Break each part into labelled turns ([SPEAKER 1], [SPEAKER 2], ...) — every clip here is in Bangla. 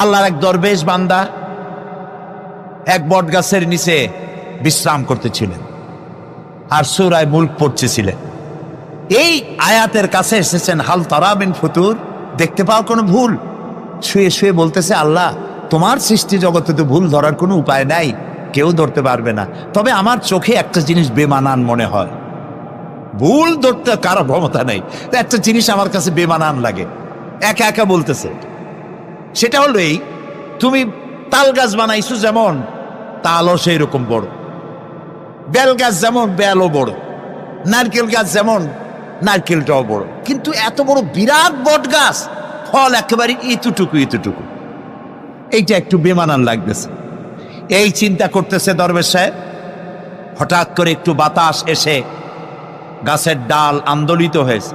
[SPEAKER 1] আল্লাহর এক দরবেশ বান্দা এক বট গাছের নিচে বিশ্রাম করতেছিলেন আর সূরা মুলক পড়তেছিলেন। এই আয়াতের কাছে এসেছেন, হাল তারা মিন ফুতুর, দেখতে পাও কোনো ভুল? শুয়ে শুয়ে বলতেছে, আল্লাহ তোমার সৃষ্টি জগতে তো ভুল ধরার কোনো উপায় নাই, কেউ ধরতে পারবে না, তবে আমার চোখে একটা জিনিস বেমানান মনে হয়। ভুল ধরতে কারো ক্ষমতা নেই, একটা জিনিস আমার কাছে বেমানান লাগে। একা একা বলতেছে, সেটা হলো এই, তুমি তাল গাছ বানাইছো যেমন তালও সেই রকম বড়, বেল গাছ যেমন বেলও বড়, নারকেল গাছ যেমন নারকেলটাও বড়, কিন্তু এত বড় বিরাট বট গাছ, ফল একেবারে এতটুকু এতটুকু, এইটা একটু বেমানান লাগতেছে। এই চিন্তা করতেছে দরবেশ সাহেব, হঠাৎ করে একটু বাতাস এসে গাছের ডাল আন্দোলিত হয়েছে,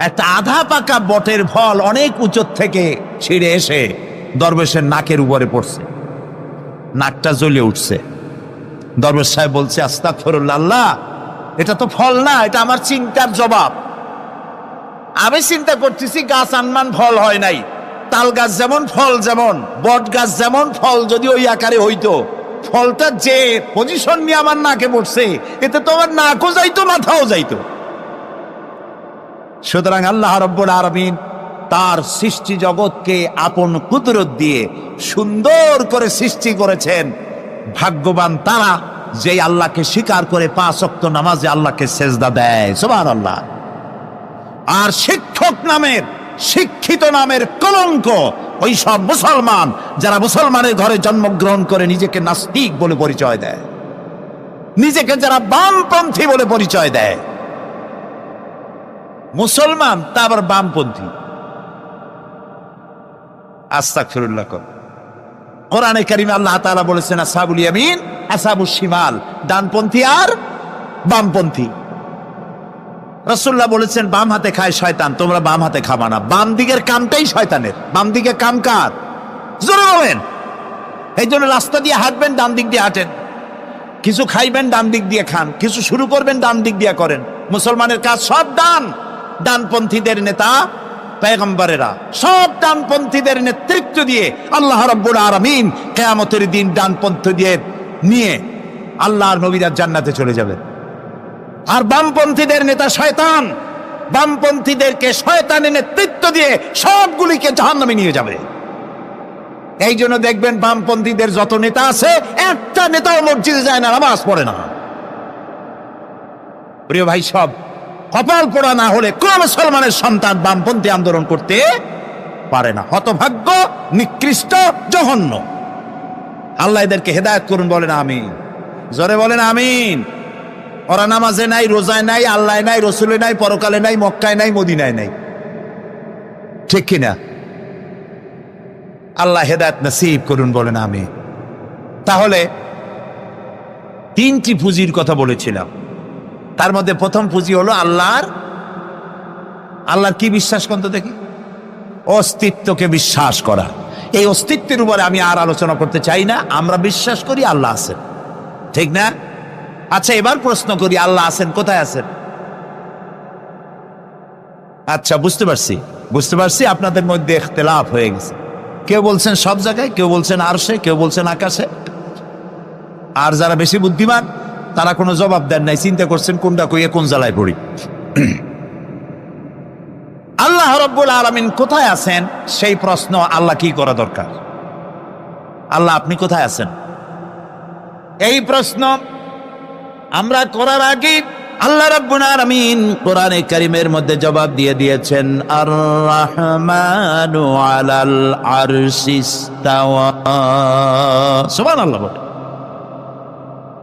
[SPEAKER 1] একটা আধা পাকা বটের ফল অনেক উঁচু থেকে ছিঁড়ে এসে দরবেশের নাকের উপরে পড়ছে, নাকটা জ্বলে উঠছে। দরবেশ সাহেব বলছে, আস্তাগফিরুল্লাহ, আল্লাহ এটা তো ফল না, এটা আমার চিন্তার জবাব। আমি চিন্তা করতেছি গাছ আনমান ফল হয় নাই, তাল গাছ যেমন ফল যেমন, বট গাছ যেমন ফল যদি ওই আকারে হইতো, ফলটা যে পজিশন নিয়ে আমার নাকে পড়ছে, এতে তো আমার নাকও যাইতো মাথাও যাইতো। সুতরাং আল্লাহ রাব্বুল আলামিন তার সৃষ্টি জগৎকে আপন কুদরত দিয়ে সুন্দর করে সৃষ্টি করেছেন। ভাগ্যবান তারা যে আল্লাহকে স্বীকার করে 5 ওয়াক্ত নামাজে আল্লাহকে সেজদা দেয়, সুবহানাল্লাহ। আর শিক্ষক নামের, শিক্ষিত নামের কলঙ্ক ওই সব মুসলমান যারা মুসলমানের ঘরে জন্মগ্রহণ করে নিজেকে নাস্তিক বলে পরিচয় দেয়, নিজেকে যারা বামপন্থী বলে পরিচয় দেয়। মুসলমান তা আবার বামপন্থী, আস্তাগফিরুল্লাহ। কোরআনে কারিমে আল্লাহ তাআলা বলেছেন, আসহাবুল ইয়ামিন আসহাবুশ শিমাল, ডানপন্থী আর বামপন্থী। রাসূলুল্লাহ বলেছেন, বাম হাতে খায় শয়তান, তোমরা বাম হাতে খাবা না। বাম দিকের কামটাই শয়তানের, বাম দিকে কাম কার? জোরে বলেন। এই জন্য রাস্তা দিয়ে হাঁটবেন, ডান দিক দিয়ে হাঁটেন, কিছু খাইবেন ডান দিক দিয়ে খান, কিছু শুরু করবেন ডান দিক দিয়ে করেন। মুসলমানের কাজ সব ডান, ডানপন্থীদের নেতা পয়গম্বরেরা সব ডানপন্থীদের নেতৃত্ব দিয়ে আল্লাহ রাব্বুল আলামিন কিয়ামতের দিন ডানপন্থীদের নিয়ে আল্লাহর নবীরা জান্নাতে চলে যাবেন। আর বামপন্থীদের নেতা শয়তান, বামপন্থীদেরকে শয়তানের নেতৃত্ব দিয়ে সবগুলিকে জাহান্নামে নিয়ে যাবে। এই জন্য দেখবেন বামপন্থীদের যত নেতা আছে, একটা নেতাও মসজিদে যায় না, নামাজ পড়ে না। প্রিয় ভাই, সব কপাল পোড়া না হলে কোন মুসলমানের সন্তান বামপন্থী আন্দোলন করতে পারে না। হতভাগ্য, নিকৃষ্ট, জঘন্য। আল্লাহ এদেরকে হেদায়েত করুন, বলেন আমিন। জোরে বলেন আমিন। ওরা নামাজে নাই, রোজায় নাই, আল্লাহ নাই, রসুলে নাই, পরকালে নাই, মক্কায় নাই, মদিনায় নাই, ঠিক কিনা? আল্লাহ হেদায়েত নসিব করুন, বলেন আমিন। তাহলে 3টি পুঁজির কথা বলেছিলাম, তার মধ্যে প্রথম পুঁজি হলো আল্লাহর কি বিশ্বাস করতে দেখি? অস্তিত্বকে বিশ্বাস করা। এই অস্তিত্বের উপরে আমি আর আলোচনা করতে চাই না। আমরা বিশ্বাস করি আল্লাহ আছেন, ঠিক না? আচ্ছা, এবার প্রশ্ন করি, আল্লাহ আছেন, কোথায় আছেন? আচ্ছা, বুঝতে পারছি আপনাদের মধ্যে ইখতিলাফ হয়ে গেছে। কেউ বলছেন সব জায়গায়, কেউ বলছেন আরশে, কেউ বলছেন আকাশে। আর যারা বেশি বুদ্ধিমান তারা কোনো জবাব দেন নাই, চিন্তা করছেন কোনটা কইয়ে কোন জ্বালায় পড়ি। আল্লাহ রাব্বুল আলামিন কোথায় আছেন সেই প্রশ্ন আল্লাহ কি করা দরকার? আল্লাহ আপনি কোথায় আছেন, এই প্রশ্ন আমরা করার আগে আল্লাহ রাব্বুল আলামিন কোরআনে কারীমের মধ্যে জবাব দিয়ে দিয়েছেন, আর রাহমানু আলাল আরশিস ইসতাওয়া। সুবহানাল্লাহ। বলে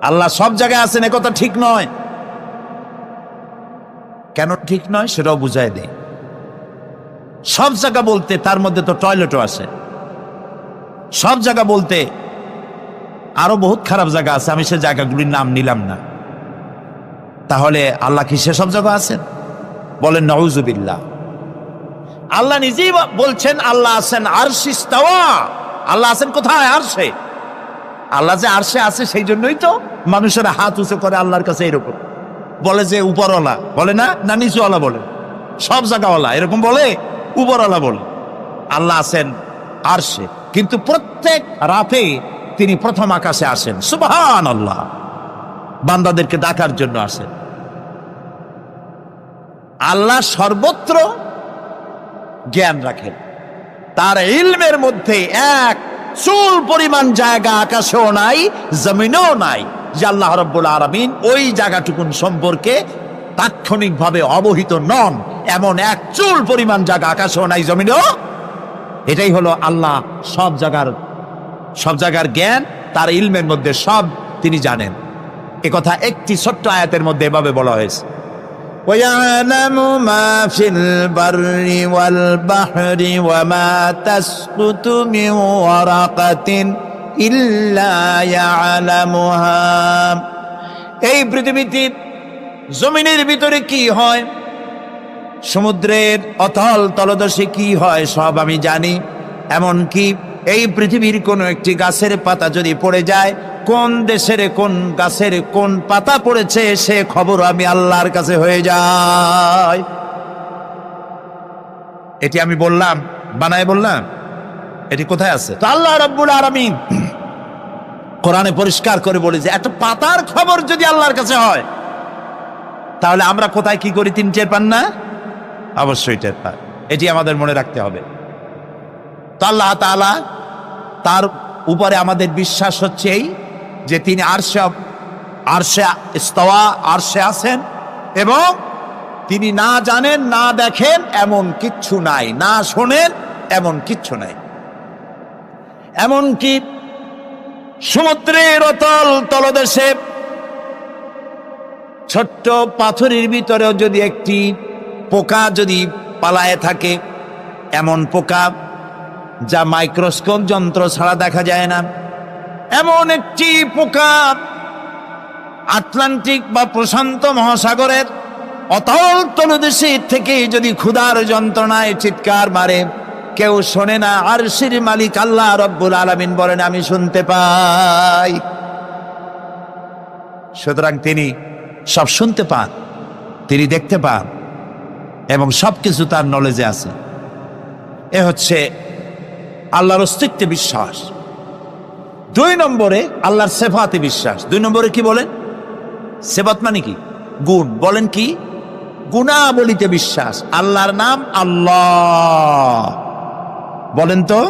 [SPEAKER 1] আল্লাহ সব জায়গায় আছেন এ কথা ঠিক নয়। কেন ঠিক নয় সেটাও বুঝাই দেই। সব জায়গা বলতে তার মধ্যে তো টয়লেটও আছে। সব জায়গা বলতে আরো বহুত খারাপ জায়গা আছে, আমি সে জায়গাগুলির নাম নিলাম না। তাহলে আল্লাহ কি সেসব জায়গা আছেন? বলেন নাউজুবিল্লাহ। আল্লাহ নিজেই বলছেন আল্লাহ আছেন আরশে ইসতাওয়া। আল্লাহ আছেন কোথায়? আরশে। আল্লাহ যে আরশে আছে সেই জন্যই তো মানুষেরা হাত উঁচু করে আল্লাহর কাছে, এরকম বলে যে উপরওয়ালা, বলে না, না নিচুওয়ালা বলে, সব জায়গাওয়ালা এরকম বলে, উপরওয়ালা বলে। আল্লাহ আছেন আরশে। কিন্তু প্রত্যেক রাতে তিনি প্রথম আকাশে আসেন। সুবহানাল্লাহ, বান্দাদেরকে ডাকার জন্য আসেন। আল্লাহ সর্বত্র জ্ঞান রাখেন, তার ইলমের মধ্যে এক চুল পরিমাণ জায়গা আকাশেও নাই, জমিনেও নাই যে আল্লাহ রাব্বুল আলামিন ওই জায়গাটুকুন সম্পর্কে তাৎক্ষণিকভাবে অবহিত নন। এমন এক চুল পরিমাণ জায়গা আকাশেও নাই, জমিনেও। এটাই হলো আল্লাহ সব জায়গার জ্ঞান, তার ইলমের মধ্যে সব তিনি জানেন। এ কথা একটি ছোট্ট আয়াতের মধ্যে এভাবে বলা হয়েছে, وَيَعْلَمُ مَا فِي الْبَرِّ وَالْبَحْرِ وَمَا تَسْقُطُ مِنْ وَرَقَةٍ إِلَّا يَعْلَمُهَا। এই পৃথিবীতে জমিনের ভিতরে কি হয়, সমুদ্রের অতল তলদেশে কি হয়, সব আমি জানি। এমনকি এই পৃথিবীর কোন একটি গাছের পাতা যদি পড়ে যায়, কোন দেশের কোন গাছের কোন পাতা পড়েছে সে খবর আমি আল্লাহর কাছে হয়ে যায়। এটি আমি বললাম, বানায় বললাম? এটি কোথায় আছে? তো আল্লাহ রাব্বুল আলামিন কোরআনে পরিষ্কার করে বলে যে একটা পাতার খবর যদি আল্লাহর কাছে হয়, তাহলে আমরা কোথায় কি করি তিনি টের পান না? অবশ্যই টের পান। এটি আমাদের মনে রাখতে হবে। তো আল্লাহ তাআলা, তার উপরে আমাদের বিশ্বাস হচ্ছে এই যে তিনি আরশে ইস্তাওয়া, আরশে আছেন, এবং তিনি না জানেন না দেখেন এমন কিচ্ছু নাই, না শোনেন এমন কিচ্ছু নাই। এমনকি সমুদ্রের অতল তলদেশে ছোট্ট পাথরের ভিতরেও যদি একটি পোকা যদি পালায়ে থাকে, এমন পোকা যা মাইক্রোস্কোপ যন্ত্র ছাড়া দেখা যায় না, এমন একটি পোকা আটলান্টিক বা প্রশান্ত মহাসাগরের অতল তলদেশে থেকে যদি ক্ষুধার যন্ত্রণায় চিৎকার মারে, কেউ শোনে না। আরশের মালিক আল্লাহ রাব্বুল আলামিন বলেন আমি শুনতে পাই। সুতরাং তিনি সব শুনতে পান, তিনি দেখতে পান, এবং সবকিছু তার নলেজে আছে। এ হচ্ছে আল্লাহর অস্তিত্বে বিশ্বাস। 2 নম্বরে আল্লাহর সিফাতে বিশ্বাস। 2 নম্বরে কি বলেন? সিফাত মানে কি? গুণ। বলেন কি? গুণাবলীতে বিশ্বাস। আল্লাহর নাম আল্লাহ, বলেন তো?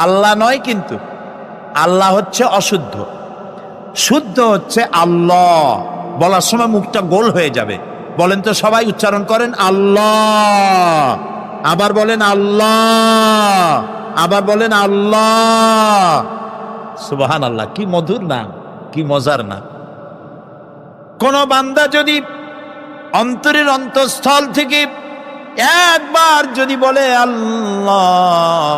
[SPEAKER 1] আল্লাহ নয়, কিন্তু আল্লাহ হচ্ছে অশুদ্ধ, শুদ্ধ হচ্ছে আল্লাহ। বলার সময় মুখটা গোল হয়ে যাবে। বলেন তো, সবাই উচ্চারণ করেন আল্লাহ, আবার বলেন আল্লাহ, আবার বলেন আল্লাহ। সুবহানাল্লাহ, কি মধুর নাম, কি মজার নাম। কোন বান্দা যদি অন্তরের অন্তঃস্থল থেকে একবার যদি বলে আল্লাহ,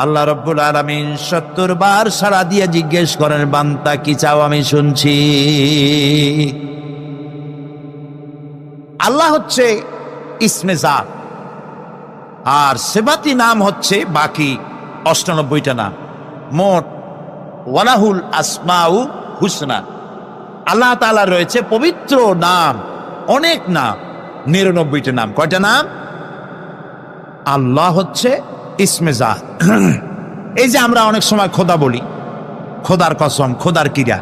[SPEAKER 1] আল্লাহ রাব্বুল আলামিন 70 বার সাড়া দিয়ে জিজ্ঞেস করেন বান্দা কি চাও, আমি শুনছি। আল্লাহ হচ্ছে ইসমে জাত, আর সিফাতি নাম হচ্ছে বাকি 98টা নাম। মোট ওয়ালাহুল আসমাউ হুসনা, আল্লাহ তাআলা রয়েছে পবিত্র নাম, অনেক নাম, 99টা নাম। কয়টা নাম? আল্লাহ হচ্ছে ইসমে জাত। এই যে আমরা অনেক সময় খোদা বলি, খোদার কসম, খোদার কিরা,